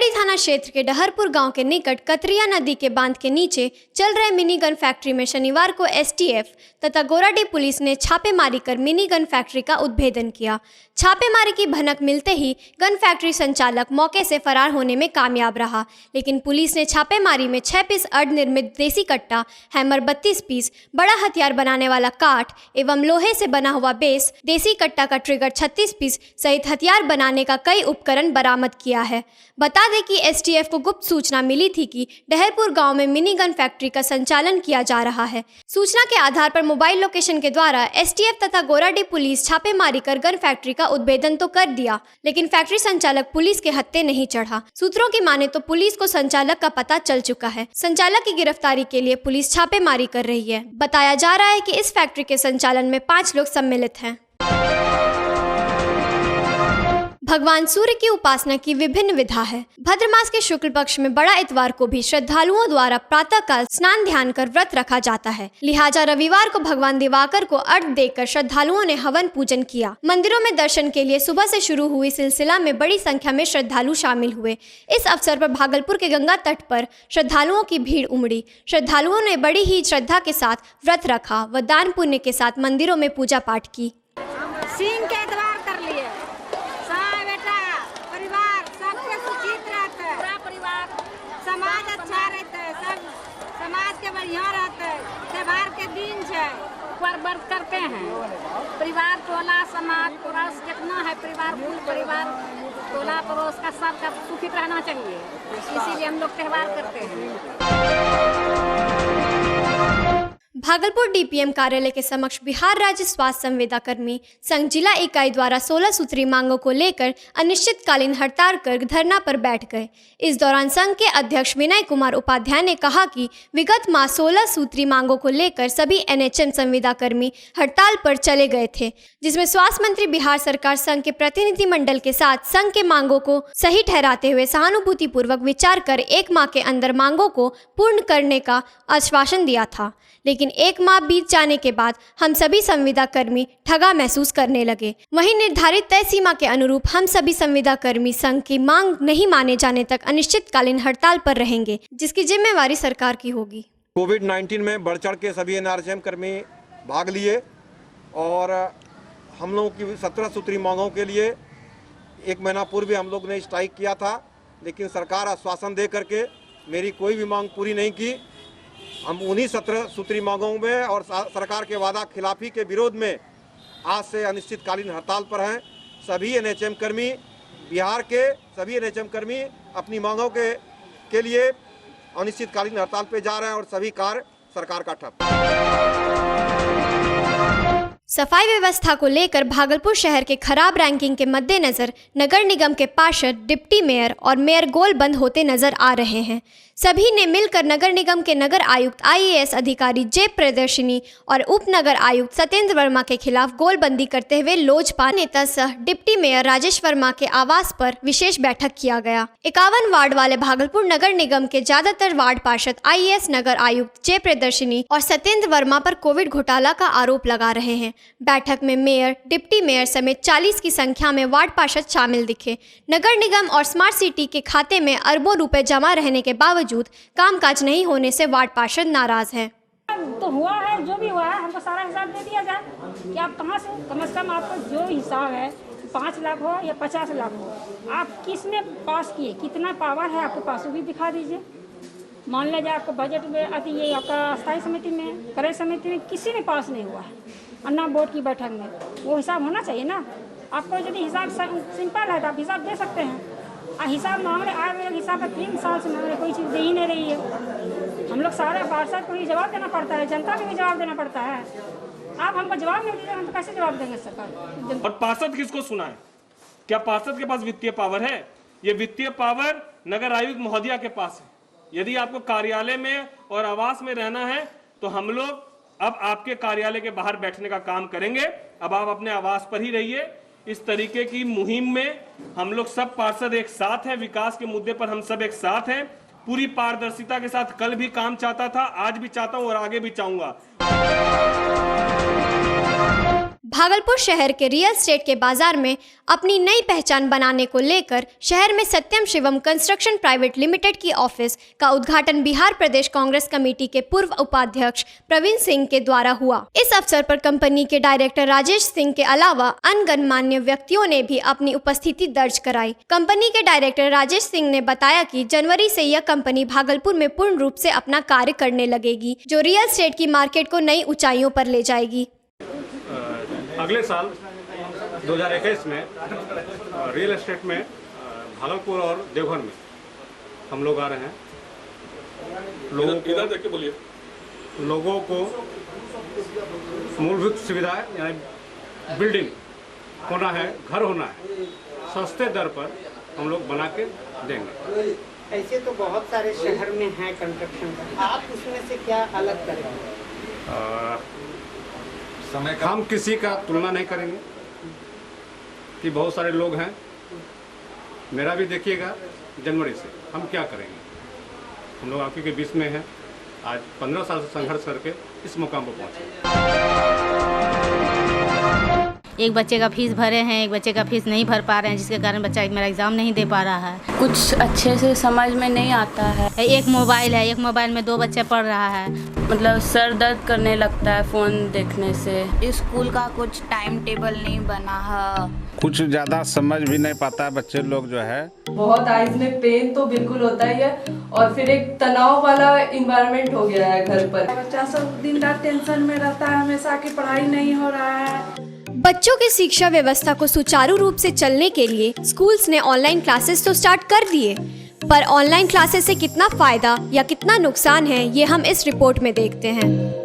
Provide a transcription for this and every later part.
करौली थाना क्षेत्र के डहरपुर गांव के निकट कतरिया नदी के बांध के नीचे चल रहे मिनी गन फैक्ट्री में शनिवार को एसटीएफ तथा गोराडीह पुलिस ने छापेमारी कर मिनी गन फैक्ट्री का उद्भेदन किया। छापेमारी की भनक मिलते ही गन फैक्ट्री संचालक मौके से फरार होने में कामयाब रहा, लेकिन पुलिस ने छापेमारी में 6 पीस अर्धनिर्मित देसी कट्टा, हैमर 32 पीस, बड़ा हथियार बनाने वाला काठ एवं लोहे से बना हुआ बेस, देसी कट्टा का ट्रिगर 36 पीस सहित हथियार बनाने का कई उपकरण बरामद किया है। बता दें कि एसटीएफ को गुप्त सूचना मिली थी कि डहरपुर गांव में मिनी गन फैक्ट्री का संचालन किया जा रहा है। सूचना के आधार पर मोबाइल लोकेशन के द्वारा एसटीएफ तथा गोराडीह पुलिस छापेमारी कर गन फैक्ट्री का उद्भेदन तो कर दिया, लेकिन फैक्ट्री संचालक पुलिस के हत्थे नहीं चढ़ा। सूत्रों की माने तो पुलिस को संचालक का पता चल चुका है। संचालक की गिरफ्तारी के लिए पुलिस छापेमारी कर रही है। बताया जा रहा है कि इस फैक्ट्री के संचालन में 5 लोग सम्मिलित हैं। भगवान सूर्य की उपासना की विभिन्न विधा है। भद्र मास के शुक्ल पक्ष में बड़ा इतवार को भी श्रद्धालुओं द्वारा प्रातःकाल स्नान ध्यान कर व्रत रखा जाता है। लिहाजा रविवार को भगवान दिवाकर को अर्घ्य देकर श्रद्धालुओं ने हवन पूजन किया। मंदिरों में दर्शन के लिए सुबह से शुरू हुई सिलसिला में बड़ी संख्या में श्रद्धालु शामिल हुए। इस अवसर पर भागलपुर के गंगा तट पर श्रद्धालुओं की भीड़ उमड़ी। श्रद्धालुओं ने बड़ी ही श्रद्धा के साथ व्रत रखा व दान पुण्य के साथ मंदिरों में पूजा पाठ की। समाज अच्छा रहता है, सब समाज के बढ़िया रहता है। त्योहार के दिन है पर व्रत करते हैं। परिवार टोला समाज पड़ोस जितना है परिवार कुल परिवार टोला पड़ोस का सबका सुखी रहना चाहिए, इसीलिए हम लोग त्योहार करते हैं। भागलपुर डीपीएम कार्यालय के समक्ष बिहार राज्य स्वास्थ्य संविदा कर्मी संघ जिला इकाई द्वारा 16 सूत्री मांगों को लेकर अनिश्चितकालीन हड़ताल कर धरना पर बैठ गए। इस दौरान संघ के अध्यक्ष विनय कुमार उपाध्याय ने कहा कि विगत माह 16 सूत्री मांगों को लेकर सभी एनएचएम संविदा कर्मी हड़ताल पर चले गए थे, जिसमें स्वास्थ्य मंत्री बिहार सरकार संघ के प्रतिनिधि मंडल के साथ संघ के मांगों को सही ठहराते हुए सहानुभूतिपूर्वक विचार कर 1 माह के अंदर मांगों को पूर्ण करने का आश्वासन दिया था, लेकिन 1 माह बीत जाने के बाद हम सभी संविदा कर्मी ठगा महसूस करने लगे। वहीं निर्धारित तय सीमा के अनुरूप हम सभी संविदा कर्मी संघ की मांग नहीं माने जाने तक अनिश्चितकालीन हड़ताल पर रहेंगे, जिसकी जिम्मेवारी सरकार की होगी। कोविड-19 में बढ़ चढ़ के सभी एनआरएचएम कर्मी भाग लिए और हम लोगों की 17 सूत्री मांगों के लिए 1 महीना पूर्व हम लोग ने स्ट्राइक किया था, लेकिन सरकार आश्वासन दे करके मेरी कोई भी मांग पूरी नहीं की। हम उन्हीं 17 सूत्री मांगों में और सरकार के वादा खिलाफी के विरोध में आज से अनिश्चितकालीन हड़ताल पर हैं। सभी एनएचएम कर्मी, बिहार के सभी एनएचएम कर्मी अपनी मांगों के लिए अनिश्चितकालीन हड़ताल पे जा रहे हैं और सभी कार्य सरकार का ठप। सफाई व्यवस्था को लेकर भागलपुर शहर के खराब रैंकिंग के मद्देनजर नगर निगम के पार्षद, डिप्टी मेयर और मेयर गोल बंद होते नजर आ रहे हैं। सभी ने मिलकर नगर निगम के नगर आयुक्त आईएएस अधिकारी जे प्रियदर्शिनी और उप नगर आयुक्त सत्येंद्र वर्मा के खिलाफ गोलबंदी करते हुए लोजपा नेता सह डिप्टी मेयर राजेश वर्मा के आवास पर विशेष बैठक किया गया। 51 वार्ड वाले भागलपुर नगर निगम के ज्यादातर वार्ड पार्षद आईएएस नगर आयुक्त जे प्रियदर्शिनी और सत्येंद्र वर्मा पर कोविड घोटाला का आरोप लगा रहे हैं। बैठक में मेयर, डिप्टी मेयर समेत 40 की संख्या में वार्ड पार्षद शामिल दिखे। नगर निगम और स्मार्ट सिटी के खाते में अरबों रुपए जमा रहने के बावजूद कामकाज नहीं होने से वार्ड पार्षद नाराज हैं। तो हुआ है, जो भी हुआ है हमको सारा हिसाब दे दिया जाए कि आप कहाँ से कम से कम आपको जो हिसाब है 5 लाख हो या 50 लाख हो, आप किसने पास किए, कितना पावर है आपके पास, वो भी दिखा दीजिए। मान लीजिए आपको बजट में अति ये आपका स्थायी समिति में, क्रय समिति में किसी ने पास नहीं हुआ है, अन्ना बोर्ड की बैठक में वो हिसाब होना चाहिए ना। आपको यदि हिसाब सिंपल है तो आप हिसाब दे सकते हैं। हिसाब मांगने आए हुए हिसाब है 3 साल से मांग रहे, कोई चीज़ दे ही नहीं रही है। हम लोग सारे पार्षद को ही जवाब देना पड़ता है, जनता को भी जवाब देना पड़ता है। आप हमको जवाब नहीं दीजिए, हम तो कैसे जवाब देंगे सरकार। और पार्षद किसको सुनाए? क्या पार्षद के पास वित्तीय पावर है? ये वित्तीय पावर नगर आयुक्त महोदया के पास है। यदि आपको कार्यालय में और आवास में रहना है तो हम लोग अब आपके कार्यालय के बाहर बैठने का काम करेंगे। अब आप अपने आवास पर ही रहिए। इस तरीके की मुहिम में हम लोग सब पार्षद एक साथ हैं। विकास के मुद्दे पर हम सब एक साथ हैं। पूरी पारदर्शिता के साथ कल भी काम चाहता था, आज भी चाहता हूं और आगे भी चाहूंगा। भागलपुर शहर के रियल एस्टेट के बाजार में अपनी नई पहचान बनाने को लेकर शहर में सत्यम शिवम कंस्ट्रक्शन प्राइवेट लिमिटेड की ऑफिस का उद्घाटन बिहार प्रदेश कांग्रेस कमेटी के पूर्व उपाध्यक्ष प्रवीण सिंह के द्वारा हुआ। इस अवसर पर कंपनी के डायरेक्टर राजेश सिंह के अलावा अन्य गणमान्य व्यक्तियों ने भी अपनी उपस्थिति दर्ज कराई। कंपनी के डायरेक्टर राजेश सिंह ने बताया कि जनवरी से यह कंपनी भागलपुर में पूर्ण रूप से अपना कार्य करने लगेगी, जो रियल एस्टेट की मार्केट को नई ऊंचाइयों पर ले जाएगी। अगले साल 2021 में रियल एस्टेट में भागलपुर और देवघर में हम लोग आ रहे हैं। लोगों को मूलभूत सुविधाएं यानी बिल्डिंग होना है, घर होना है, सस्ते दर पर हम लोग बना के देंगे। ऐसे तो बहुत सारे शहर में है कंस्ट्रक्शन का, आप उसमें से क्या अलग करेंगे? हम किसी का तुलना नहीं करेंगे कि बहुत सारे लोग हैं। मेरा भी देखिएगा जनवरी से हम क्या करेंगे। हम लोग आपके बीच में हैं। आज 15 साल से संघर्ष करके इस मुकाम पर पहुंचे। एक बच्चे का फीस भरे हैं, एक बच्चे का फीस नहीं भर पा रहे हैं, जिसके कारण बच्चा मेरा एग्ज़ाम नहीं दे पा रहा है। कुछ अच्छे से समझ में नहीं आता है। एक मोबाइल है, एक मोबाइल में 2 बच्चे पढ़ रहा है। मतलब सर दर्द करने लगता है फ़ोन देखने से। स्कूल का कुछ टाइम टेबल नहीं बना है। कुछ ज़्यादा समझ भी नहीं पाता बच्चे लोग जो है। बहुत आइज में पेन तो बिल्कुल होता ही है और फिर एक तनाव वाला इन्वायरमेंट हो गया है घर पर। बच्चा सब दिन रात टेंशन में रहता है हमेशा कि पढ़ाई नहीं हो रहा है। बच्चों की शिक्षा व्यवस्था को सुचारू रूप से चलने के लिए स्कूल्स ने ऑनलाइन क्लासेस तो स्टार्ट कर दिए, पर ऑनलाइन क्लासेस से कितना फायदा या कितना नुकसान है, ये हम इस रिपोर्ट में देखते हैं।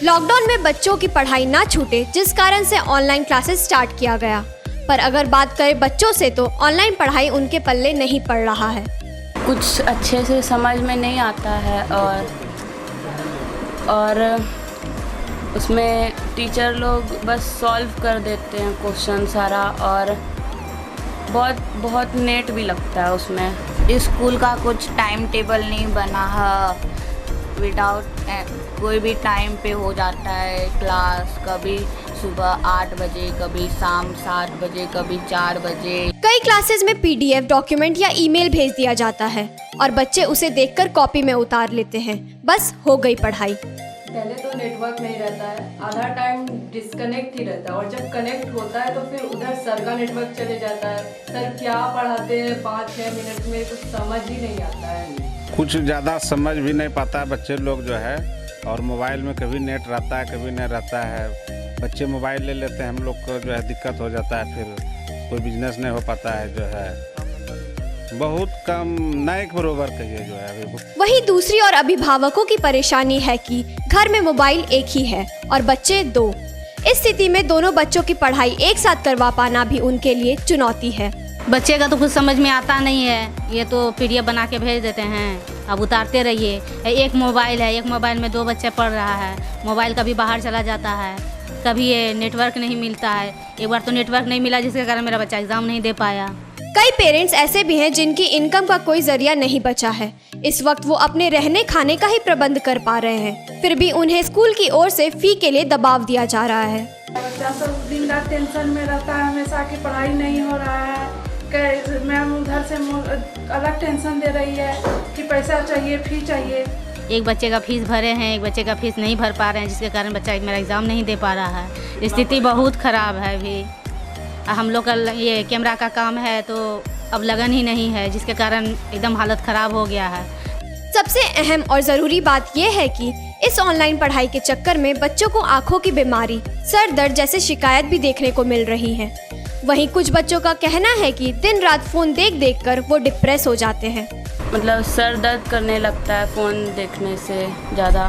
लॉकडाउन में बच्चों की पढ़ाई ना छूटे, जिस कारण से ऑनलाइन क्लासेस स्टार्ट किया गया, पर अगर बात करें बच्चों से तो ऑनलाइन पढ़ाई उनके पल्ले नहीं पड़ रहा है। कुछ अच्छे से समझ में नहीं आता है और उसमें टीचर लोग बस सॉल्व कर देते हैं क्वेश्चन सारा, और बहुत नेट भी लगता है उसमें। स्कूल का कुछ टाइम टेबल नहीं बना है। विदाउट कोई भी टाइम पे हो जाता है क्लास, कभी सुबह 8 बजे, कभी शाम 7 बजे, कभी 4 बजे। कई क्लासेस में पीडीएफ डॉक्यूमेंट या ईमेल भेज दिया जाता है और बच्चे उसे देखकर कॉपी में उतार लेते हैं। बस हो गई पढ़ाई। पहले तो नेटवर्क नहीं रहता है, आधा टाइम डिस्कनेक्ट ही रहता है और जब कनेक्ट होता है तो फिर उधर सर का नेटवर्क चले जाता है। सर क्या पढ़ाते हैं 5-6 मिनट में, कुछ समझ ही नहीं आता है। कुछ ज़्यादा समझ भी नहीं पाता बच्चे लोग जो है, और मोबाइल में कभी नेट रहता है कभी नहीं रहता है। बच्चे मोबाइल ले लेते हैं, हम लोग को जो है दिक्कत हो जाता है, फिर कोई बिजनेस नहीं हो पाता है, जो है बहुत कम, ना एक बरोबर कहिए जो है अभी। वही दूसरी और अभिभावकों की परेशानी है कि घर में मोबाइल एक ही है और बच्चे 2। इस स्थिति में दोनों बच्चों की पढ़ाई एक साथ करवा पाना भी उनके लिए चुनौती है। बच्चे का तो कुछ समझ में आता नहीं है, ये तो पीडीएफ बना के भेज देते हैं, अब उतारते रहिए। एक मोबाइल है, एक मोबाइल में 2 बच्चे पढ़ रहा है। मोबाइल कभी बाहर चला जाता है, कभी ये नेटवर्क नहीं मिलता है। एक बार तो नेटवर्क नहीं मिला, जिसके कारण मेरा बच्चा एग्ज़ाम नहीं दे पाया। कई पेरेंट्स ऐसे भी हैं जिनकी इनकम का कोई जरिया नहीं बचा है। इस वक्त वो अपने रहने खाने का ही प्रबंध कर पा रहे हैं, फिर भी उन्हें स्कूल की ओर से फी के लिए दबाव दिया जा रहा है। बच्चा सब दिन रात टेंशन में रहता है हमेशा कि पढ़ाई नहीं हो रहा है। मैम उधर से अलग टेंशन दे रही है कि पैसा चाहिए, फी चाहिए। एक बच्चे का फीस भरे हैं, एक बच्चे का फीस नहीं भर पा रहे हैं, जिसके कारण बच्चा मेरा एग्ज़ाम नहीं दे पा रहा है। स्थिति बहुत ख़राब है। अभी हम लोग का ये कैमरा का काम है तो अब लगन ही नहीं है, जिसके कारण एकदम हालत ख़राब हो गया है। सबसे अहम और ज़रूरी बात यह है कि इस ऑनलाइन पढ़ाई के चक्कर में बच्चों को आँखों की बीमारी, सर दर्द जैसे शिकायत भी देखने को मिल रही है। वहीं कुछ बच्चों का कहना है कि दिन रात फ़ोन देख कर वो डिप्रेस हो जाते हैं। मतलब सर दर्द करने लगता है फ़ोन देखने से ज़्यादा,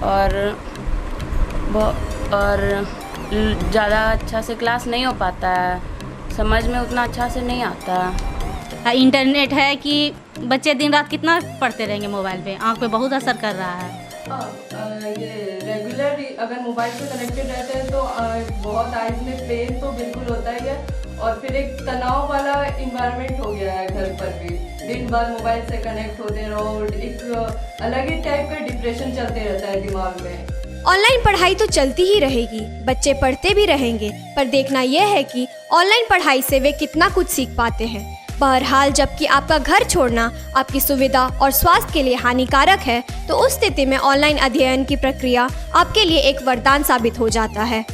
और ज़्यादा अच्छा से क्लास नहीं हो पाता है, समझ में उतना अच्छा से नहीं आता। इंटरनेट है कि बच्चे दिन रात कितना पढ़ते रहेंगे मोबाइल पे, आँख पे बहुत असर कर रहा है। ये रेगुलर अगर मोबाइल से कनेक्टेड रहते हैं तो बहुत आइज में पेन तो बिल्कुल होता ही है, और फिर एक तनाव वाला इन्वायरमेंट हो गया है घर पर भी। दिन भर मोबाइल से कनेक्ट होते रहो, एक अलग ही टाइप का डिप्रेशन चलते रहता है दिमाग में। ऑनलाइन पढ़ाई तो चलती ही रहेगी, बच्चे पढ़ते भी रहेंगे, पर देखना यह है कि ऑनलाइन पढ़ाई से वे कितना कुछ सीख पाते हैं। बहरहाल जबकि आपका घर छोड़ना आपकी सुविधा और स्वास्थ्य के लिए हानिकारक है, तो उस स्थिति में ऑनलाइन अध्ययन की प्रक्रिया आपके लिए एक वरदान साबित हो जाता है।